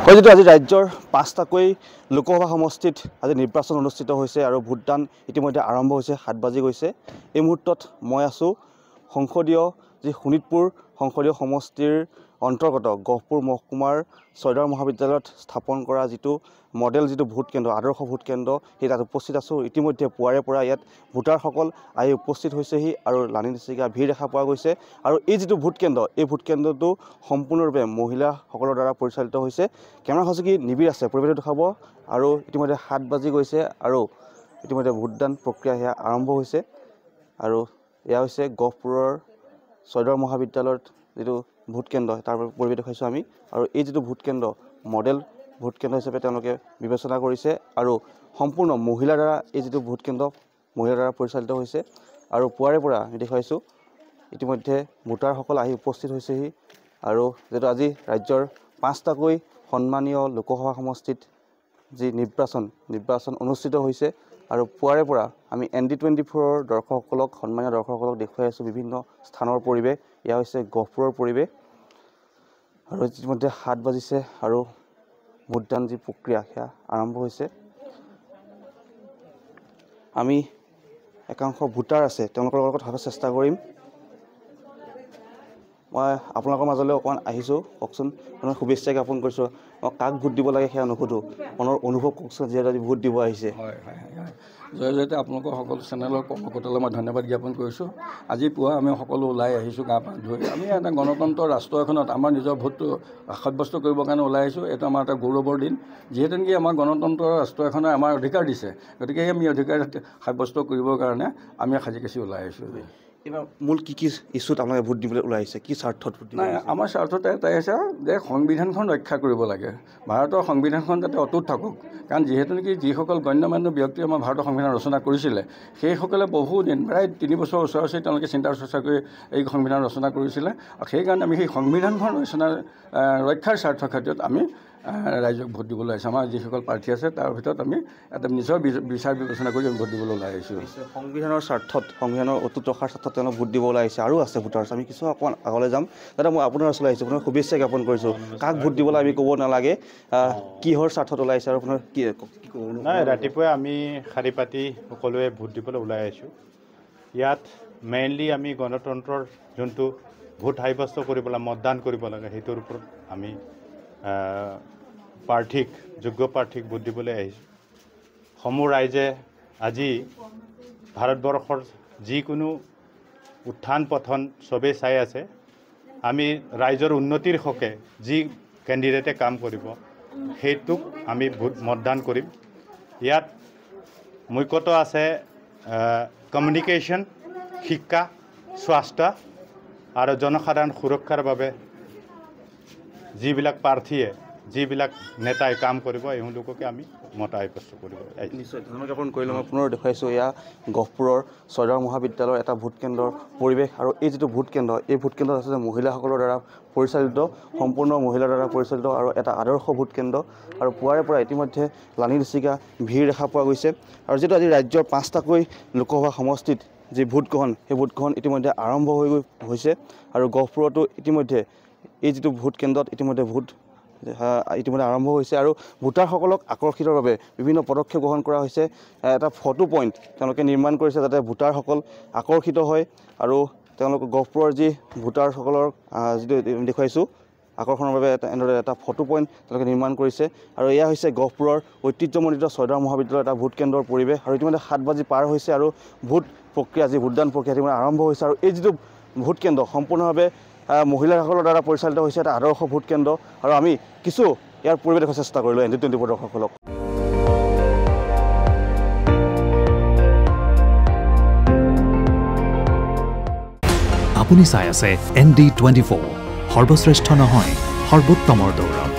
যিটো আজি ৰাজ্যৰ ৫টাকৈ লোকসভা সমষ্টিত আজি নিৰ্বাচন অনুষ্ঠিত হৈছে আৰু ভোটদান ইতিমধ্যে আৰম্ভ হৈছে ৭ বাজি গৈছে। এই মুহূৰ্তত মই আছোঁ সংসদীয় যি শোণিতপুৰ সংসদীয় সমষ্টিৰ অন্তৰ্গত গহপুৰ মহকুমাৰ ছয়দাৰ মহাবিদ্যালয়ত স্থাপন কৰা যিটো মডেল যিটো ভোট কেন্দ্ৰ আদৰ্শ ভোট কেন্দ্ৰ সেই তাত উপস্থিত আছোঁ। ইতিমধ্যে পুৱাৰে পৰা ইয়াত ভোটাৰসকল আহি উপস্থিত হৈছেহি আৰু লানি নিচিগা ভিৰ দেখা পোৱা গৈছে। আৰু এই যিটো ভোট কেন্দ্ৰ এই ভোট কেন্দ্ৰটো সম্পূৰ্ণৰূপে মহিলাসকলৰ দ্বাৰা পৰিচালিত হৈছে। কেমেৰা সঁজুলি নিবিড় আছে পৰিৱেশটো দেখাব। আৰু ইতিমধ্যে ৭ বাজি গৈছে আৰু ইতিমধ্যে ভোটদান প্ৰক্ৰিয়া সেয়া আৰম্ভ হৈছে। আৰু এয়া হৈছে গহপুৰৰ ছয়দাৰ মহাবিদ্যালয়ত যিটো ভোট কেন্দ্ৰ তাৰ পৰিৱেশ দেখাইছোঁ আমি। আৰু এই যিটো ভোট কেন্দ্ৰ মডেল ভোট কেন্দ্ৰ হিচাপে তেওঁলোকে বিবেচনা কৰিছে আৰু সম্পূৰ্ণ মহিলাৰ দ্বাৰা এই যিটো ভোট কেন্দ্ৰ মহিলাৰ দ্বাৰা পৰিচালিত হৈছে। আৰু পুৱাৰে পৰা আমি দেখুৱাইছোঁ ইতিমধ্যে ভোটাৰসকল আহি উপস্থিত হৈছেহি। আৰু যিটো আজি ৰাজ্যৰ ৫টাকৈ সন্মানীয় লোকসভা সমষ্টিত যি নিৰ্বাচন অনুষ্ঠিত হৈছে। আৰু পুৱাৰে পৰা আমি ND24ৰ দৰ্শকসকলক সন্মানীয় দৰ্শকসকলক দেখুৱাই আছোঁ বিভিন্ন স্থানৰ পৰিৱেশ। এয়া হৈছে গহপুৰৰ পৰিৱেশ। আৰু ইতিমধ্যে ৭ বাজিছে আৰু ভোটদান যি প্ৰক্ৰিয়া সেয়া আৰম্ভ হৈছে। আমি একাংশ ভোটাৰ আছে তেওঁলোকৰ লগত কথা চেষ্টা কৰিম। মই আপোনালোকৰ মাজলৈ অকণমান আহিছোঁ, কওকচোন আপোনাৰ শুভেচ্ছা জ্ঞাপন কৰিছোঁ। মই কাক ভোট দিব লাগে সেয়া নুসুধোঁ, মনৰ অনুভৱ কওকচোন যিহেতু আজি ভোট দিব আহিছে। হয় জয়তে আপোনালোকৰ সকলো চেনেলৰ কৰ্মকৰ্তালৈ মই ধন্যবাদ জ্ঞাপন কৰিছোঁ। আজি পুৱা আমি সকলো ওলাই আহিছোঁ গা পা ধুই। আমি এটা গণতন্ত্ৰ ৰাষ্ট্ৰ এখনত আমাৰ নিজৰ ভোটটো সাব্যস্ত কৰিবৰ কাৰণে ওলাই আহিছোঁ। এইটো আমাৰ এটা গৌৰৱৰ দিন, যিহেতু নেকি আমাৰ গণতন্ত্ৰ ৰাষ্ট্ৰ এখনে আমাৰ অধিকাৰ দিছে। গতিকে আমি অধিকাৰ সাব্যস্ত কৰিবৰ কাৰণে আমি সাজি কাচি ওলাই আহিছোঁ। এইবাৰ মূল কি ইছ্যুত আপোনালোকে ভোট দিবলৈ ওলাই আহিছে, কি স্বাৰ্থত ভোট দিব? নাই, আমাৰ স্বাৰ্থতে এটাই হৈছে যে সংবিধানখন ৰক্ষা কৰিব লাগে, ভাৰতৰ সংবিধানখন যাতে অটুট থাকক। কাৰণ যিহেতু নেকি যিসকল গণ্যমান্য ব্যক্তিয়ে আমাৰ ভাৰতৰ সংবিধান ৰচনা কৰিছিলে সেইসকলে বহুদিন প্ৰায় 3 বছৰ ওচৰা-ওচৰি তেওঁলোকে চিন্তা চৰ্চা কৰি এই সংবিধান ৰচনা কৰিছিলে। আৰু সেইকাৰণে আমি সেই সংবিধানখন ৰক্ষাৰ স্বাৰ্থ ক্ষেত্ৰত আমি ৰাইজক ভোট দিবলৈ আহিছোঁ। আমাৰ যিসকল প্ৰাৰ্থী আছে তাৰ ভিতৰত আমি এটা নিজৰ বিচাৰ বিবেচনা কৰি আমি ভোট দিবলৈ ওলাই আহিছোঁ। সংবিধানৰ স্বাৰ্থত সংবিধানৰ অটুট ৰখাৰ স্বাৰ্থত তেওঁলোক ভোট দিব ওলাই আহিছে। আৰু আছে ভোটাৰ আছে, আমি কিছু অকণমান আগলৈ যাম। দাদা মই আপোনাৰ ওচৰলৈ আহিছোঁ, আপোনাৰ শুভেচ্ছা জ্ঞাপন কৰিছোঁ। কাক ভোট দিবলৈ আমি ক'ব নালাগে, কিহৰ স্বাৰ্থত ওলাই আহিছে আৰু আপোনাৰ কি ক'ব? নাই, ৰাতিপুৱাই আমি শাৰী পাতি সকলোৱে ভোট দিবলৈ ওলাই আহিছোঁ। ইয়াত মেইনলি আমি গণতন্ত্ৰৰ যোনটো ভোট সাব্যস্ত কৰিব লাগে, মতদান কৰিব লাগে, সেইটোৰ ওপৰত আমি যোগ্য প্ৰাৰ্থীক ভোট দিবলৈ আহিছোঁ। সমূহ ৰাইজে আজি ভাৰতবৰ্ষৰ যিকোনো উত্থান পথন চবেই চাই আছে। আমি ৰাইজৰ উন্নতিৰ হকে যি কেণ্ডিডেটে কাম কৰিব সেইটোক আমি মতদান কৰিম। ইয়াত মুখ্যতঃ আছে কমিউনিকেশ্যন, শিক্ষা, স্বাস্থ্য আৰু জনসাধাৰণ সুৰক্ষাৰ বাবে যিবিলাক প্ৰাৰ্থীয়ে যিবিলাক নেতাই কাম কৰিব এওঁলোককে আমি মত সাব্যস্ত কৰিব। নিশ্চয় ধন্যবাদ জ্ঞাপন কৰিলোঁ। মই পুনৰ দেখুৱাইছোঁ এয়া গহপুৰৰ ছয়দাৰ মহাবিদ্যালয়ৰ এটা ভোট কেন্দ্ৰৰ পৰিৱেশ। আৰু এই যিটো ভোট কেন্দ্ৰ এই ভোট কেন্দ্ৰত আচলতে মহিলাসকলৰ দ্বাৰা পৰিচালিত, সম্পূৰ্ণ মহিলাৰ দ্বাৰা পৰিচালিত আৰু এটা আদৰ্শ ভোট কেন্দ্ৰ। আৰু পুৱাৰে পৰা ইতিমধ্যে লানি নিচিগা ভিৰ দেখা পোৱা গৈছে। আৰু যিটো আজি ৰাজ্যৰ 5টাকৈ লোকসভা সমষ্টিত যি ভোটগ্ৰহণ সেই ভোটগ্ৰহণ ইতিমধ্যে আৰম্ভ হৈছে। আৰু গহপুৰতো ইতিমধ্যে এই যিটো ভোট কেন্দ্ৰত ইতিমধ্যে আৰম্ভ হৈছে। আৰু ভোটাৰসকলক আকৰ্ষিতৰ বাবে বিভিন্ন পদক্ষেপ গ্ৰহণ কৰা হৈছে। এটা ফটো পইণ্ট তেওঁলোকে নিৰ্মাণ কৰিছে যাতে ভোটাৰসকল আকৰ্ষিত হয়। আৰু তেওঁলোক গহপুৰৰ যি ভোটাৰসকলৰ যিটো দেখুৱাইছোঁ আকৰ্ষণৰ বাবে এনেদৰে এটা ফটো পইণ্ট তেওঁলোকে নিৰ্মাণ কৰিছে। আৰু এয়া হৈছে গহপুৰৰ ঐতিহ্যমণ্ডিত ছয়দাৰ মহাবিদ্যালয়ৰ এটা ভোট কেন্দ্ৰৰ পৰিৱেশ। আৰু ইতিমধ্যে 7 বাজি পাৰ হৈছে আৰু ভোট প্ৰক্ৰিয়া যি ভোটদান প্ৰক্ৰিয়া ইতিমধ্যে আৰম্ভ হৈছে। আৰু এই যিটো ভোট কেন্দ্ৰ সম্পূৰ্ণভাৱে মহিলাসকলৰ দ্বাৰা পৰিচালিত হৈছে, এটা আদৰ্শ ভোট কেন্দ্ৰ। আৰু আমি কিছু ইয়াৰ পৰিৱেশ দেখাৰ চেষ্টা কৰিলোঁ ND24 দৰ্শকসকলক। আপুনি চাই আছে ND24, সৰ্বশ্ৰেষ্ঠ নহয় সৰ্বোত্তমৰ দৌৰ।